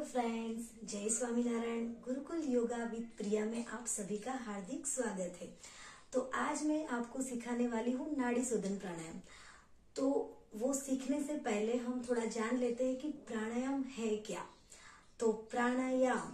Friends, जय Swaminarayan. Gurukul yoga with प्रिया में आप सभी का हार्दिक स्वागत है। तो आज मैं आपको सिखाने वाली हूँ नाड़ी शोधन प्राणायाम। तो वो सीखने से पहले हम थोड़ा जान लेते हैं कि प्राणायाम है क्या। तो प्राणायाम,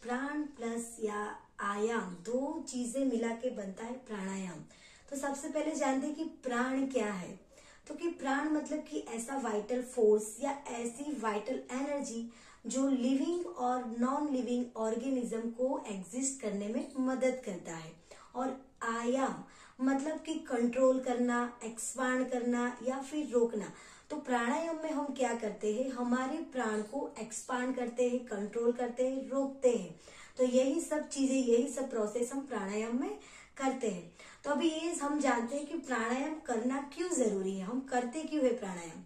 प्राण प्लस या आयाम, दो चीजें मिला के बनता है प्राणायाम। तो सबसे पहले जानते हैं कि प्राण क्या है। तो कि प्राण मतलब कि ऐसा वाइटल फोर्स या ऐसी वाइटल एनर्जी जो लिविंग और नॉन लिविंग ऑर्गेनिज्म को एग्जिस्ट करने में मदद करता है। और आयाम मतलब कि कंट्रोल करना, एक्सपांड करना या फिर रोकना। तो प्राणायाम में हम क्या करते हैं, हमारे प्राण को एक्सपांड करते हैं, कंट्रोल करते हैं, रोकते हैं। तो यही सब चीजें, यही सब प्रोसेस हम प्राणायाम में करते हैं। तो अभी ये हम जानते हैं कि प्राणायाम करना क्यों जरूरी है, हम करते क्यों है प्राणायाम।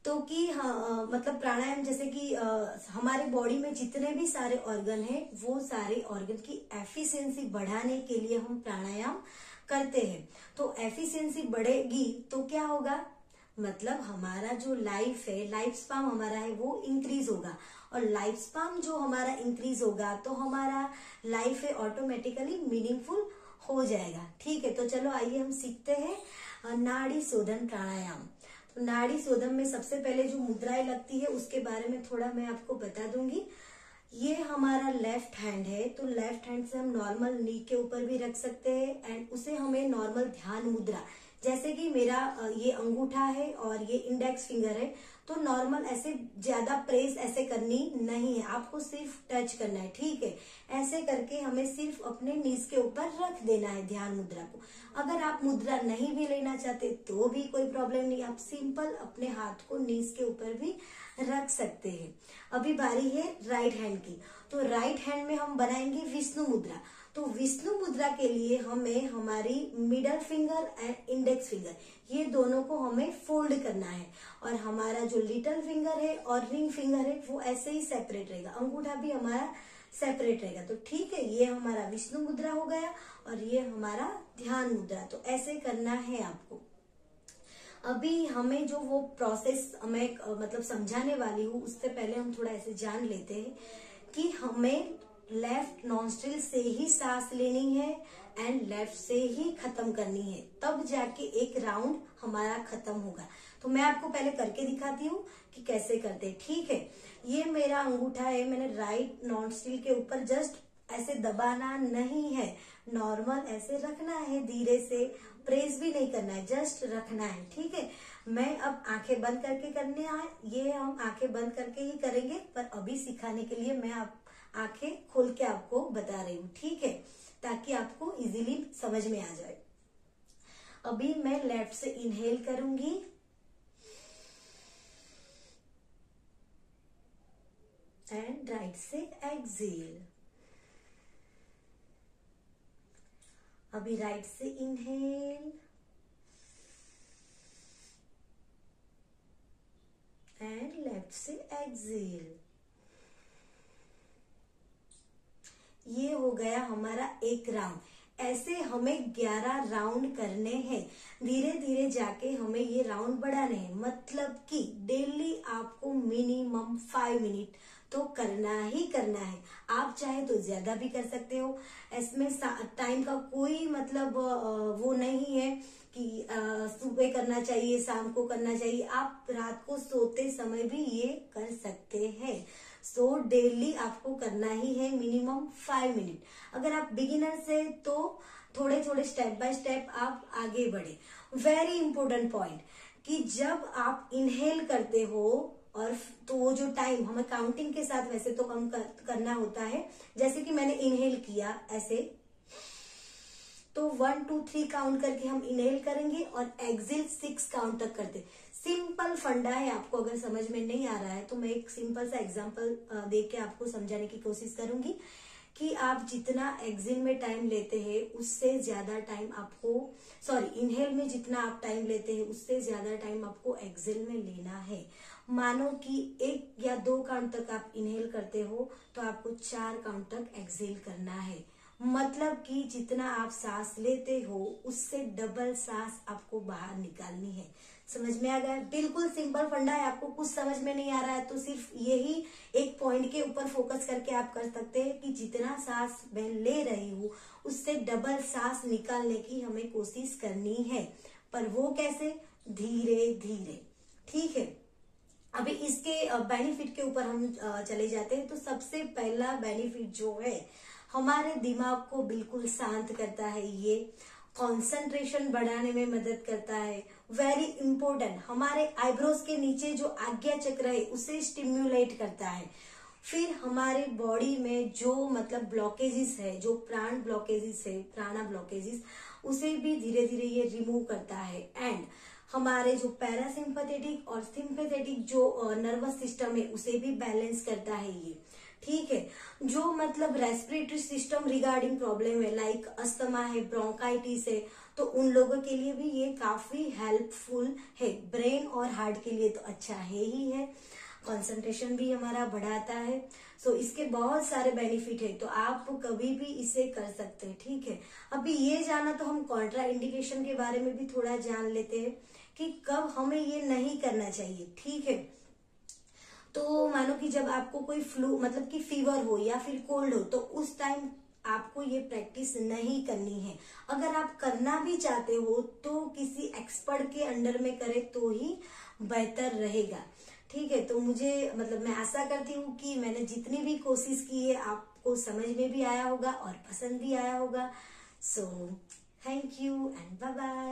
तो कि मतलब प्राणायाम जैसे कि हमारे बॉडी में जितने भी सारे ऑर्गन हैं, वो सारे ऑर्गन की एफिशिएंसी बढ़ाने के लिए हम प्राणायाम करते हैं। तो एफिशिएंसी बढ़ेगी तो क्या होगा, मतलब हमारा जो लाइफ है, लाइफ स्पान हमारा है वो इंक्रीज होगा। और लाइफ स्पान जो हमारा इंक्रीज होगा तो हमारा लाइफ है ऑटोमेटिकली मीनिंगफुल हो जाएगा। ठीक है, तो चलो आइए हम सीखते हैं नाड़ी शोधन प्राणायाम। तो नाड़ी शोधन में सबसे पहले जो मुद्राएं लगती है उसके बारे में थोड़ा मैं आपको बता दूंगी। ये हमारा लेफ्ट हैंड है, तो लेफ्ट हैंड से हम नॉर्मल नी के ऊपर भी रख सकते हैं एंड उसे हमें नॉर्मल ध्यान मुद्रा, जैसे कि मेरा ये अंगूठा है और ये इंडेक्स फिंगर है, तो नॉर्मल ऐसे ज्यादा प्रेस ऐसे करनी नहीं है, आपको सिर्फ टच करना है। ठीक है, ऐसे करके हमें सिर्फ अपने नीज के ऊपर रख देना है ध्यान मुद्रा को। अगर आप मुद्रा नहीं भी लेना चाहते तो भी कोई प्रॉब्लम नहीं, आप सिंपल अपने हाथ को नीज के ऊपर भी रख सकते हैं। अभी बारी है राइट हैंड की। तो राइट हैंड में हम बनाएंगे विष्णु मुद्रा। तो विष्णु मुद्रा के लिए हमें हमारी middle finger and index finger, ये दोनों को हमें फोल्ड करना है। और हमारा जो लिटिल फिंगर है और रिंग फिंगर है वो ऐसे ही सेपरेट रहेगा, अंगूठा भी हमारा सेपरेट रहेगा। तो ठीक है, ये हमारा विष्णु मुद्रा हो गया और ये हमारा ध्यान मुद्रा। तो ऐसे करना है आपको। अभी हमें जो वो प्रोसेस मैं मतलब समझाने वाली हूँ, उससे पहले हम थोड़ा ऐसे जान लेते हैं कि हमें लेफ्ट नॉस्ट्रिल से ही सांस लेनी है एंड लेफ्ट से ही खत्म करनी है, तब जाके एक राउंड हमारा खत्म होगा। तो मैं आपको पहले करके दिखाती हूँ कि कैसे करते हैं। ठीक है, ये मेरा अंगूठा है, मैंने राइट नॉस्ट्रिल के ऊपर जस्ट ऐसे दबाना नहीं है, नॉर्मल ऐसे रखना है, धीरे से, प्रेस भी नहीं करना है, जस्ट रखना है। ठीक है, मैं अब आंखें बंद करके करने आए, ये हम आंखें बंद करके ही करेंगे, पर अभी सिखाने के लिए मैं आंखें खोल के आपको बता रही हूँ। ठीक है, ताकि आपको इजीली समझ में आ जाए। अभी मैं लेफ्ट से इनहेल करूंगी एंड राइट से एक्सहेल। अभी राइट से इनहेल एंड लेफ्ट से एक्सहेल। ये हो गया हमारा एक राउंड। ऐसे हमें 11 राउंड करने हैं, धीरे धीरे जाके हमें ये राउंड बढ़ाने हैं। मतलब कि डेली आपको मिनिमम 5 मिनट तो करना ही करना है। आप चाहे तो ज्यादा भी कर सकते हो, इसमें टाइम का कोई मतलब वो नहीं है कि सुबह करना चाहिए, शाम को करना चाहिए, आप रात को सोते समय भी ये कर सकते हैं। सो डेली आपको करना ही है मिनिमम 5 मिनट। अगर आप बिगिनर से तो थोड़े थोड़े स्टेप बाय स्टेप आप आगे बढ़े। वेरी इंपॉर्टेंट पॉइंट कि जब आप इनहेल करते हो और तो वो जो टाइम हमें काउंटिंग के साथ वैसे तो कम करना होता है, जैसे कि मैंने इनहेल किया ऐसे, तो 1 2 3 काउंट करके हम इनहेल करेंगे और एक्सहेल 6 काउंट तक करते। सिंपल फंडा है, आपको अगर समझ में नहीं आ रहा है तो मैं एक सिंपल सा एग्जांपल दे के आपको समझाने की कोशिश करूंगी कि आप जितना एक्सहेल में टाइम लेते हैं उससे ज्यादा टाइम आपको, इनहेल में जितना आप टाइम लेते हैं उससे ज्यादा टाइम आपको एक्सहेल में लेना है। मानो कि 1 या 2 काउंट तक आप इनहेल करते हो तो आपको 4 काउंट तक एक्सहेल करना है। मतलब कि जितना आप सांस लेते हो उससे डबल सांस आपको बाहर निकालनी है। समझ में आ गया? बिल्कुल सिंपल फंडा है। आपको कुछ समझ में नहीं आ रहा है तो सिर्फ यही एक पॉइंट के ऊपर फोकस करके आप कर सकते हैं कि जितना सांस मैं ले रही हूँ उससे डबल सांस निकालने की हमें कोशिश करनी है। पर वो कैसे? धीरे धीरे। ठीक है, अभी इसके बेनिफिट के ऊपर हम चले जाते हैं। तो सबसे पहला बेनिफिट जो है, हमारे दिमाग को बिल्कुल शांत करता है। ये कंसंट्रेशन बढ़ाने में मदद करता है। वेरी इंपॉर्टेंट, हमारे आईब्रोज के नीचे जो आज्ञा चक्र है उसे स्टिम्युलेट करता है। फिर हमारे बॉडी में जो मतलब ब्लॉकेजेस है, जो प्राण ब्लॉकेजेस है, प्राणा ब्लॉकेजेस, उसे भी धीरे धीरे ये रिमूव करता है। एंड हमारे जो पैरासिम्पैथेटिक और सिंपैथेटिक जो नर्वस सिस्टम है उसे भी बैलेंस करता है ये। ठीक है, जो मतलब रेस्पिरेटरी सिस्टम रिगार्डिंग प्रॉब्लम है, लाइक अस्थमा है, ब्रोंकाइटिस है, तो उन लोगों के लिए भी ये काफी हेल्पफुल है। ब्रेन और हार्ट के लिए तो अच्छा है ही है। कंसंट्रेशन भी हमारा बढ़ाता है। सो इसके बहुत सारे बेनिफिट है, तो आप कभी भी इसे कर सकते हैं। ठीक है, अभी ये जाना तो हम कॉन्ट्रा इंडिकेशन के बारे में भी थोड़ा जान लेते हैं कि कब हमें ये नहीं करना चाहिए। ठीक है, तो मानो कि जब आपको कोई फ्लू मतलब कि फीवर हो या फिर कोल्ड हो, तो उस टाइम आपको ये प्रैक्टिस नहीं करनी है। अगर आप करना भी चाहते हो तो किसी एक्सपर्ट के अंडर में करें तो ही बेहतर रहेगा। ठीक है, तो मुझे मतलब मैं आशा करती हूँ कि मैंने जितनी भी कोशिश की है आपको समझ में भी आया होगा और पसंद भी आया होगा। So thank you and bye bye.